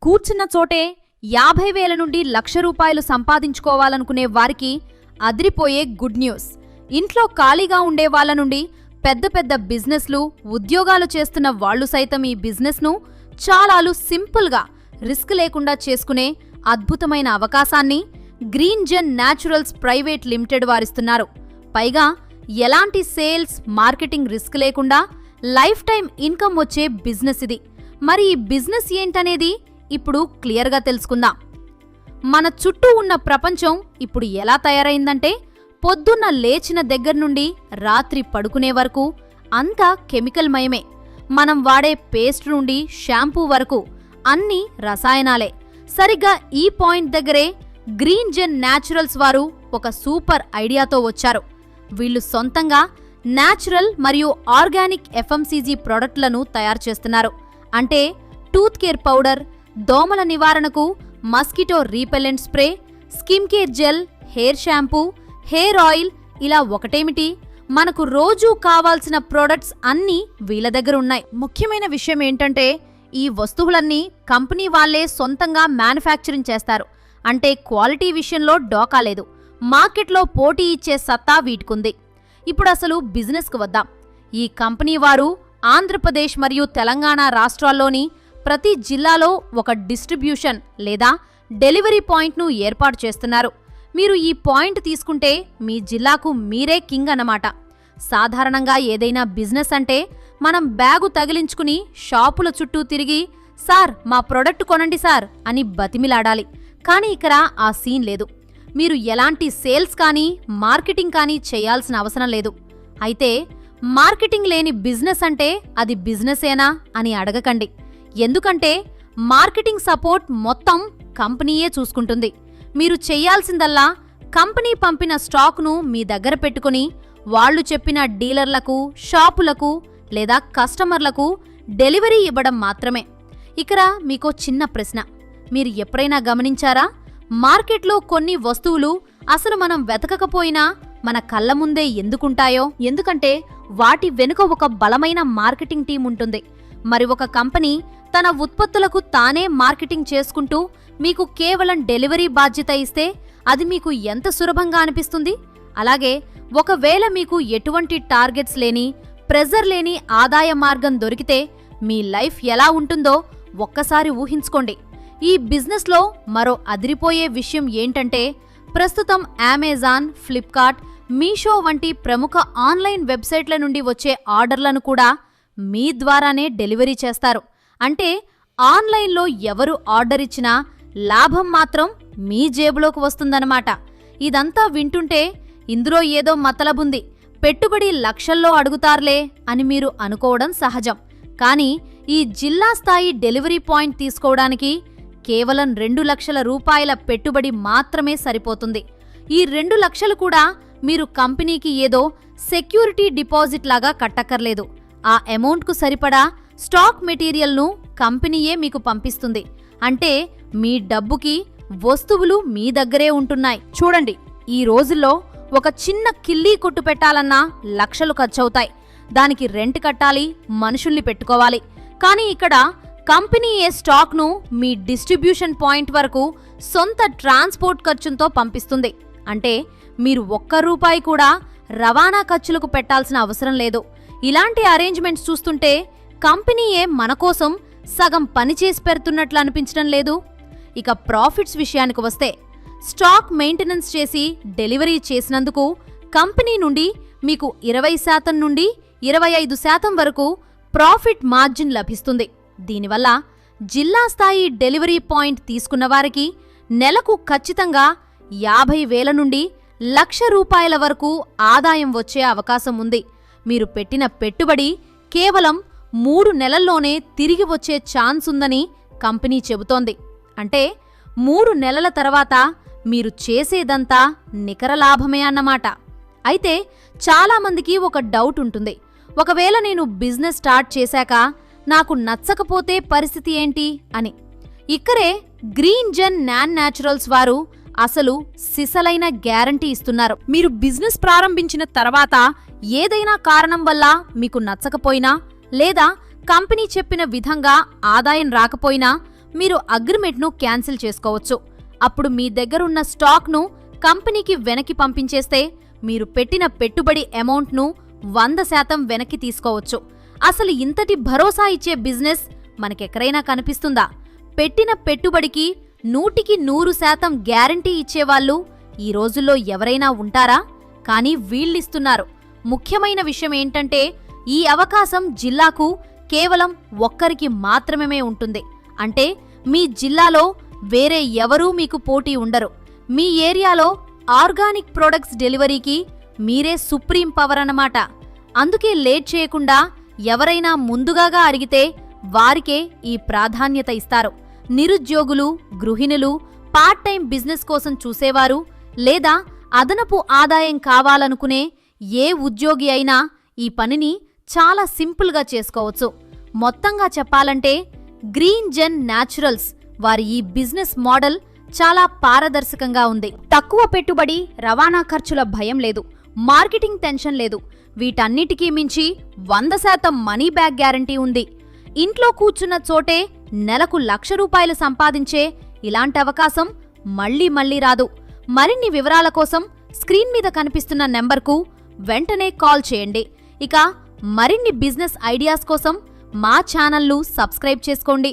కూర్చున్న చోటే 50,000 నుండి ₹1,00,000 సంపాదించుకోవాలనుకునే వారికి అదిరిపోయే గుడ్ న్యూస్. ఇంట్లో ఖాళీగా ఉండే వాళ్ళ నుండి పెద్ద పెద్ద బిజినెస్లు, ఉద్యోగాలు చేస్తున్న వాళ్లు సైతం ఈ బిజినెస్ను చాలాలు సింపుల్గా రిస్క్ లేకుండా చేసుకునే అద్భుతమైన అవకాశాన్ని గ్రీన్ జెన్ న్యాచురల్స్ ప్రైవేట్ లిమిటెడ్ వారిస్తున్నారు. పైగా ఎలాంటి సేల్స్, మార్కెటింగ్ రిస్క్ లేకుండా లైఫ్ టైం ఇన్కమ్ వచ్చే బిజినెస్ ఇది. మరి ఈ బిజినెస్ ఏంటనేది ఇప్పుడు క్లియర్గా తెలుసుకుందాం. మన చుట్టూ ఉన్న ప్రపంచం ఇప్పుడు ఎలా తయారైందంటే పొద్దున్న లేచిన దగ్గర నుండి రాత్రి పడుకునే వరకు అంతా కెమికల్ మయమే. మనం వాడే పేస్ట్ నుండి షాంపూ వరకు అన్నీ రసాయనాలే. సరిగ్గా ఈ పాయింట్ దగ్గరే గ్రీన్ జెన్ న్యాచురల్స్ వారు ఒక సూపర్ ఐడియాతో వచ్చారు. వీళ్ళు సొంతంగా న్యాచురల్ మరియు ఆర్గానిక్ ఎఫ్ఎంసీజీ ప్రోడక్ట్లను తయారు చేస్తున్నారు. అంటే టూత్ కేర్ పౌడర్, దోమల నివారణకు mosquito repellent spray, skin care gel, hair shampoo, hair oil, ఇలా ఒకటేమిటి మనకు రోజూ కావాల్సిన ప్రోడక్ట్స్ అన్నీ వీళ్ళ దగ్గర ఉన్నాయి. ముఖ్యమైన విషయం ఏంటంటే ఈ వస్తువులన్నీ కంపెనీ వాళ్లే సొంతంగా మ్యానుఫ్యాక్చరింగ్ చేస్తారు. అంటే క్వాలిటీ విషయంలో డోకా లేదు. మార్కెట్లో పోటీ ఇచ్చే సత్తా వీటికుంది. ఇప్పుడు అసలు బిజినెస్కు వద్దాం. ఈ కంపెనీ వారు ఆంధ్రప్రదేశ్ మరియు తెలంగాణ రాష్ట్రాల్లోని ప్రతి జిల్లాలో ఒక డిస్ట్రిబ్యూషన్ లేదా డెలివరీ పాయింట్ను ఏర్పాటు చేస్తున్నారు. మీరు ఈ పాయింట్ తీసుకుంటే మీ జిల్లాకు మీరే కింగ్ అన్నమాట. సాధారణంగా ఏదైనా బిజినెస్ అంటే మనం బ్యాగు తగిలించుకుని షాపుల చుట్టూ తిరిగి సార్ మా ప్రొడక్ట్ కొనండి సార్ అని బతిమిలాడాలి. కానీ ఇక్కడ ఆ సీన్ లేదు. మీరు ఎలాంటి సేల్స్ కానీ మార్కెటింగ్ కానీ చేయాల్సిన అవసరం లేదు. అయితే మార్కెటింగ్ లేని బిజినెస్ అంటే అది బిజినెసేనా అని అడగకండి. ఎందుకంటే మార్కెటింగ్ సపోర్ట్ మొత్తం కంపెనీయే చూసుకుంటుంది. మీరు చెయ్యాల్సిందల్లా కంపెనీ పంపిన స్టాక్ను మీ దగ్గర పెట్టుకుని వాళ్లు చెప్పిన డీలర్లకు, షాపులకు లేదా కస్టమర్లకు డెలివరీ ఇవ్వడం మాత్రమే. ఇక్కడ మీకో చిన్న ప్రశ్న. మీరు ఎప్పుడైనా గమనించారా? మార్కెట్లో కొన్ని వస్తువులు అసలు మనం వెతకకపోయినా మన కళ్ళ ముందే ఎందుకుంటాయో? ఎందుకంటే వాటి వెనుక ఒక బలమైన మార్కెటింగ్ టీం ఉంటుంది. మరి ఒక కంపెనీ తన ఉత్పత్తులకు తానే మార్కెటింగ్ చేసుకుంటూ మీకు కేవలం డెలివరీ బాధ్యత ఇస్తే అది మీకు ఎంత సులభంగా అనిపిస్తుంది? అలాగే ఒకవేళ మీకు ఎటువంటి టార్గెట్స్ లేని, ప్రెజర్ లేని ఆదాయ మార్గం దొరికితే మీ లైఫ్ ఎలా ఉంటుందో ఒక్కసారి ఊహించుకోండి. ఈ బిజినెస్లో మరో అదిరిపోయే విషయం ఏంటంటే ప్రస్తుతం అమెజాన్, ఫ్లిప్కార్ట్, మీషో వంటి ప్రముఖ ఆన్లైన్ వెబ్సైట్ల నుండి వచ్చే ఆర్డర్లను కూడా మీ ద్వారానే డెలివరీ చేస్తారు. అంటే ఆన్లైన్లో ఎవరు ఆర్డర్ ఇచ్చినా లాభం మాత్రం మీ జేబులోకి వస్తుందన్నమాట. ఇదంతా వింటుంటే ఇందులో ఏదో మతలబుంది, పెట్టుబడి లక్షల్లో అడుగుతారులే అని మీరు అనుకోవడం సహజం. కానీ ఈ జిల్లా స్థాయి డెలివరీ పాయింట్ తీసుకోవడానికి కేవలం 2 లక్షల రూపాయల పెట్టుబడి మాత్రమే సరిపోతుంది. ఈ 2 లక్షలు కూడా మీరు కంపెనీకి ఏదో సెక్యూరిటీ డిపాజిట్ లాగా కట్టక్కర్లేదు. ఆ అమౌంట్కు సరిపడా స్టాక్ మెటీరియల్ను కంపెనీయే మీకు పంపిస్తుంది. అంటే మీ డబ్బుకి వస్తువులు మీ దగ్గరే ఉంటున్నాయి. చూడండి, ఈ రోజుల్లో ఒక చిన్న కిల్లీ కొట్టు పెట్టాలన్నా లక్షలు ఖర్చవుతాయి. దానికి రెంట్ కట్టాలి, మనుషుల్ని పెట్టుకోవాలి. కానీ ఇక్కడ కంపెనీ ఏ స్టాక్ను మీ డిస్ట్రిబ్యూషన్ పాయింట్ వరకు సొంత ట్రాన్స్పోర్ట్ ఖర్చుతో పంపిస్తుంది. అంటే మీరు ₹1 కూడా రవాణా ఖర్చులకు పెట్టాల్సిన అవసరం లేదు. ఇలాంటి అరేంజ్మెంట్స్ చూస్తుంటే కంపెనీయే మన కోసం సగం పని చేసి పెడుతున్నట్లు అనిపించడం లేదు. ఇక ప్రాఫిట్స్ విషయానికి వస్తే స్టాక్ మెయింటెనెన్స్ చేసి డెలివరీ చేసినందుకు కంపెనీ నుండి మీకు 20% నుండి 25% వరకు ప్రాఫిట్ మార్జిన్ లభిస్తుంది. దీనివల్ల జిల్లా స్థాయి డెలివరీ పాయింట్ తీసుకున్న వారికి నెలకు ఖచ్చితంగా 50,000 నుండి ₹1,00,000 వరకు ఆదాయం వచ్చే అవకాశం ఉంది. మీరు పెట్టిన పెట్టుబడి కేవలం 3 నెలల్లోనే తిరిగి వచ్చే ఛాన్స్ ఉందని కంపెనీ చెబుతోంది. అంటే 3 నెలల తర్వాత మీరు చేసేదంతా నికర లాభమే అన్నమాట. అయితే చాలామందికి ఒక డౌట్ ఉంటుంది. ఒకవేళ నేను బిజినెస్ స్టార్ట్ చేశాక నాకు నచ్చకపోతే పరిస్థితి ఏంటి అని. ఇక్కడే గ్రీన్ జెన్ న్యాచురల్స్ వారు అసలు సిసలైన గ్యారంటీ ఇస్తున్నారు. మీరు బిజినెస్ ప్రారంభించిన తర్వాత ఏదైనా కారణం వల్ల మీకు నచ్చకపోయినా లేదా కంపెనీ చెప్పిన విధంగా ఆదాయం రాకపోయినా మీరు అగ్రిమెంట్ను క్యాన్సిల్ చేసుకోవచ్చు. అప్పుడు మీ దగ్గరున్న స్టాక్ను కంపెనీకి వెనక్కి పంపించేస్తే మీరు పెట్టిన పెట్టుబడి అమౌంట్ను 100% వెనక్కి తీసుకోవచ్చు. అసలు ఇంతటి భరోసా ఇచ్చే బిజినెస్ మనకెక్కడైనా కనిపిస్తుందా? పెట్టిన పెట్టుబడికి 100% గ్యారంటీ ఇచ్చేవాళ్ళు ఈ రోజుల్లో ఎవరైనా ఉంటారా? కానీ వీళ్ళిస్తున్నారు. ముఖ్యమైన విషయం ఏంటంటే ఈ అవకాశం జిల్లాకు కేవలం ఒక్కరికి మాత్రమే ఉంటుంది. అంటే మీ జిల్లాలో వేరే ఎవరూ మీకు పోటీ ఉండరు. మీ ఏరియాలో ఆర్గానిక్ ప్రొడక్ట్స్ డెలివరీకి మీరే సుప్రీం పవర్ అన్నమాట. అందుకే లేట్ చేయకుండా ఎవరైనా ముందుగాగా అడిగితే వారికే ఈ ప్రాధాన్యత ఇస్తారు. నిరుద్యోగులు, గృహిణులు, పార్ట్ టైం బిజినెస్ కోసం చూసేవారు లేదా అదనపు ఆదాయం కావాలనుకునే ఏ ఉద్యోగి అయినా ఈ పనిని చాలా సింపుల్గా చేసుకోవచ్చు. మొత్తంగా చెప్పాలంటే గ్రీన్ జెన్ న్యాచురల్స్ వారి ఈ బిజినెస్ మోడల్ చాలా పారదర్శకంగా ఉంది. తక్కువ పెట్టుబడి, రవాణా ఖర్చుల భయం లేదు, మార్కెటింగ్ టెన్షన్ లేదు. వీటన్నిటికీ మించి 100% మనీ బ్యాక్ గ్యారంటీ ఉంది. ఇంట్లో కూర్చున్న చోటే నెలకు ₹1,00,000 సంపాదించే ఇలాంటి అవకాశం మళ్ళీ రాదు. మరిన్ని వివరాల కోసం స్క్రీన్ మీద కనిపిస్తున్న నెంబర్కు వెంటనే కాల్ చేయండి. ఇక మరిన్ని బిజినెస్ ఐడియాస్ కోసం మా ఛానల్ను సబ్స్క్రైబ్ చేసుకోండి.